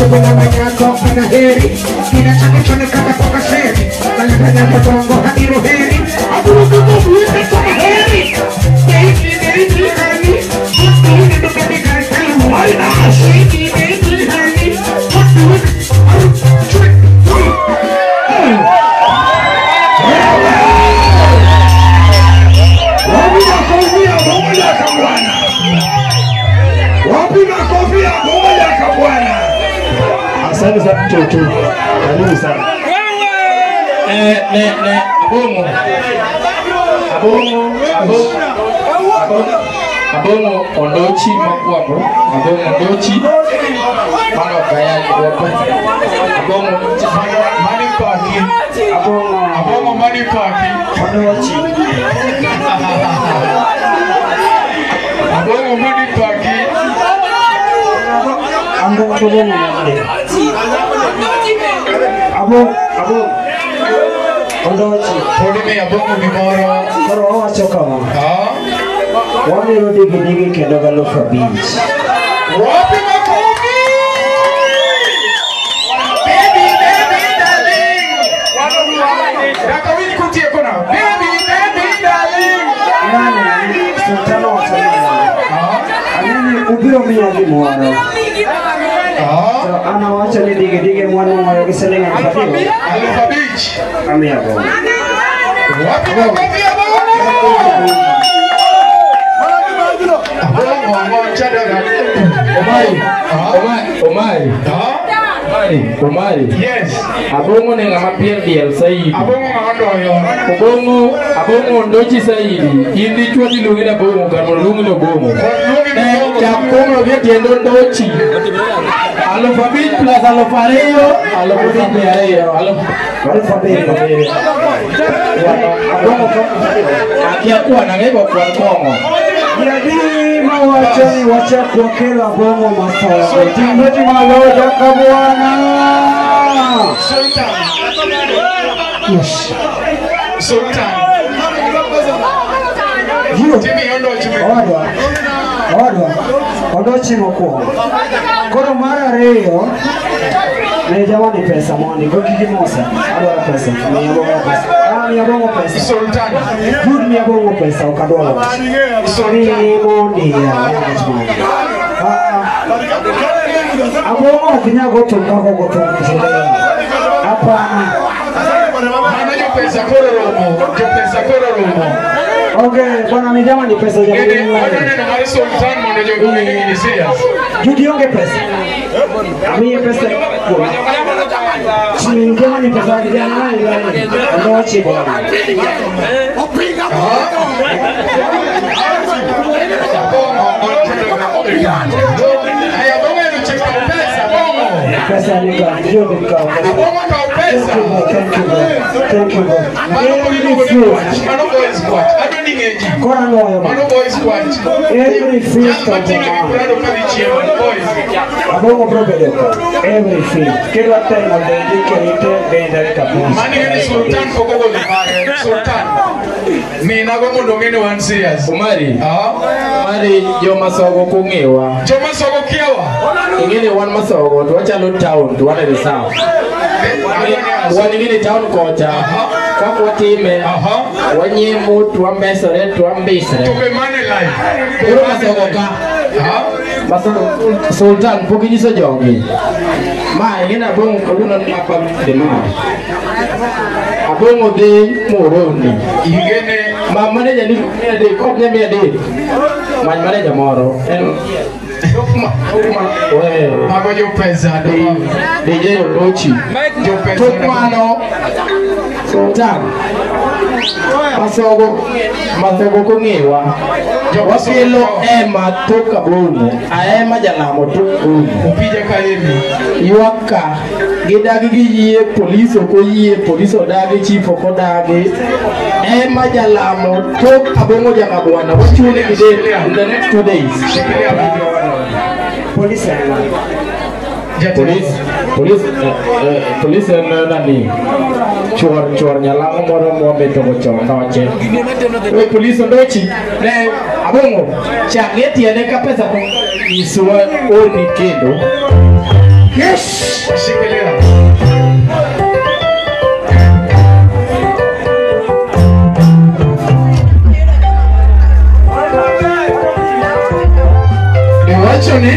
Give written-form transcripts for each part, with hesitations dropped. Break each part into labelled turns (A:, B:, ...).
A: Kuna manyako kina heri kina chake chone kama kwa sheri kalifanya mtongo hadi roheri aburu kama buite kwa heri baby baby honey what do you do baby girl tell me why not baby baby honey what do you
B: Asante sana Chocho. Karibu sana. Abongo ondochi makwamo. Abongo ondochi. Mano kaya kwa. Abongo money party. Abongo money party. Ondochi. Abongo money party. Abo ondochi podi me abongo gimoro koro owacho kama wabiro digi kendo galofa beach wapi makofi baby darling dakawini kutie kona baby darling nani sultano wasana anini ubiro miyaji mwana ana wacha ni dige mwana mwa kiselenga kufatiwa Alofa Beach kami hapo wapi makofi hapo Omari yes abongo ne ngama piel saidi abongo ngaondoyo abongo ndochi saidi indi chwati lungina bongo kama lungino bongo chakomo vyetiendo ndochi Alofa Beach plus Alofa Rio Alofa Beach akiakuwa na ngego kwa kongo Yadima wacha kwa kila bongo masawa Timoti maloja kabwana Sultan Yes Sultan Timi yondo chime Odo chimo kwa Koro mara reo na jamani pesa mwani kwa kikimosa adora pesa miabongo pesa Sultan good miabongo pesa ukadora sorry moni ya abongo kinyago tongako gotonga hapa ana pesa kororomo okay bwana ni jamani pesa jamani na Sultan mwana jogo ni serious judionge pesa mimi pesa chini jamani pesa jamani ndio wachi bwana opinga pesa ni kwa ndio kwa pesa thank you every free abongo problem every free kila time ndike kabisa mani Sultan kogogo Sultan mina gomo ndongene one serious Omari joma sogo kungewa joma sogo kiawa ingine one masogo tuachalo town tuwane the south waningine town kocha kwa time wanyemo tuambesore tuambisre tumemane live uro masogo ka masogo Sultan pokinyiso jongi ma ingine abongo kuno hapa demu abongo de moroni ingene mama ne jani de kopnya me de man manager moro Mago yo pesa DJ Rochi yo pesa Tukmano Sultan Masogo kungewa Wakilo ema toka bruno Aema jalamo tukunu Upija kaevi Iwaka Gidagi giye police oko yiye police odagi chief oko dagi Ema jalamo tok abongo jangabwana What you want to do in the next 2 days Police nani chuar nyalango moro mo beto gocho ndoche we police ndochi ne abongo cha geti ene ka pesa ko isuwa odi kendo
A: Yes.
B: Shikilia. Niwacho ni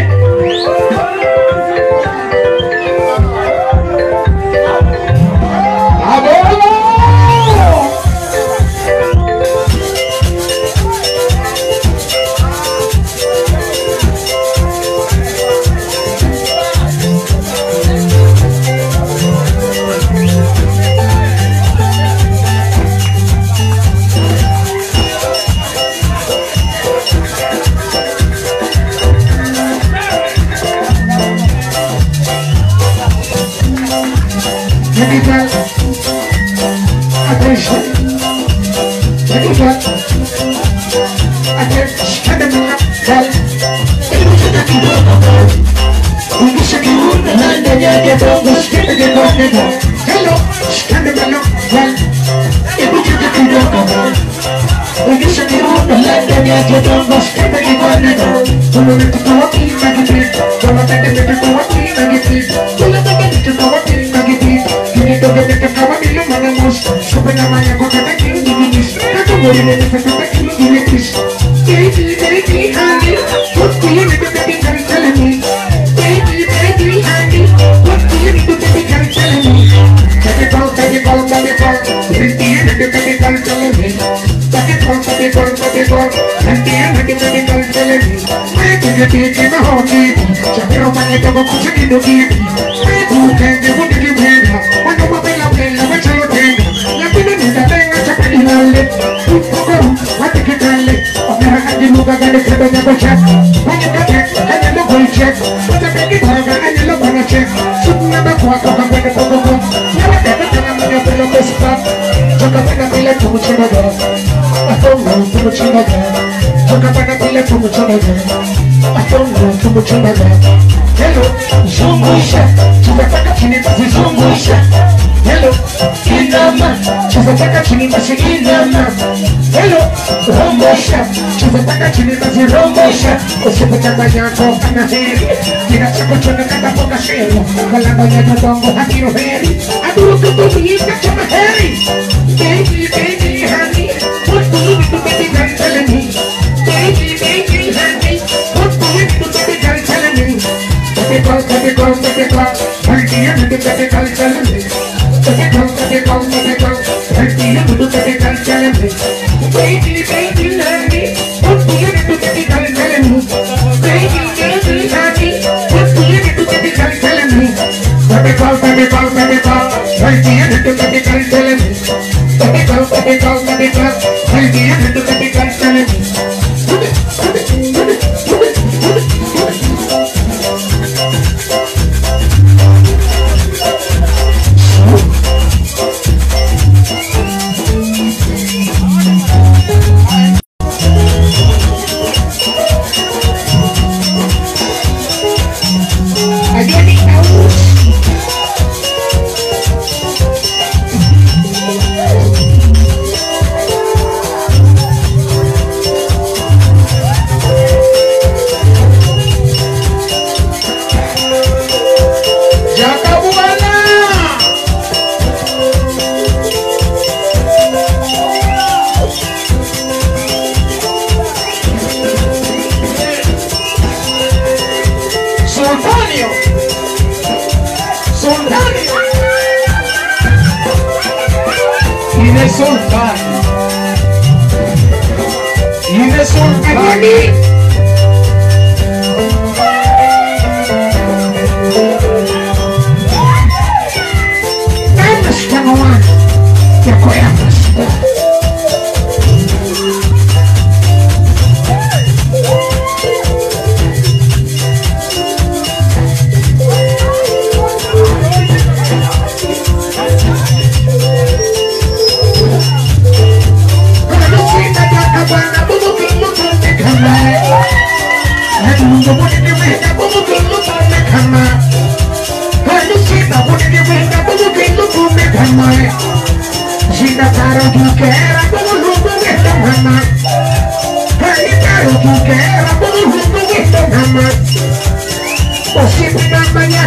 A: Siempre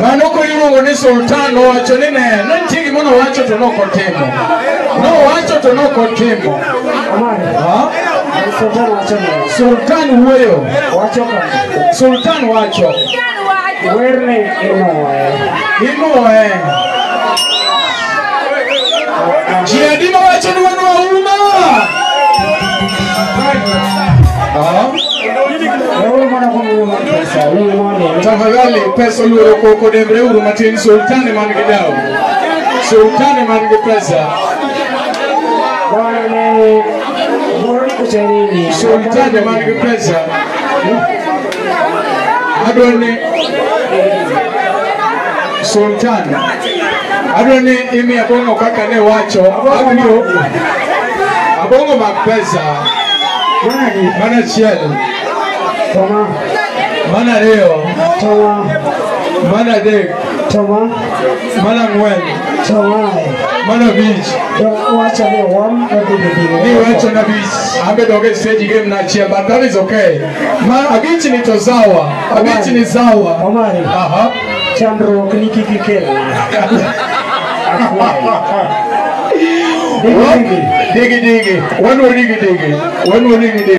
B: Manoko yuno ni sultan wacho nene nantigi mono wacho to noko temo. No wacho to noko temo.
C: Sultan wacho ne.
B: Sultan huyo
C: Wacho ka.
B: Sultan wacho.
C: Werne
B: Imo Jiadima wacho ni wanu wa uma. Tafadhali pesa luro koko demre uru matini sultani manigidao. Sultani manigipesa. Sultani manigipesa. Adoni Sultani. Adoni imi abongo kaka ne wacho. Abongo mapesa. Mana chielo.
C: Toma.
D: Mana leo.
C: Toma.
D: Mana dek.
C: Toma.
D: Mana ngwen.
C: Toma.
D: Mana beach.
C: Wacha leo one.
D: Ni wacho na beach. Ambe doge stage game na chia, but that is okay. Ma beach ni tozawa. Beach ni zawa.
C: Omari.
D: Aha.
C: Chandro kliki kikel.
D: Digi digi. One more digi digi.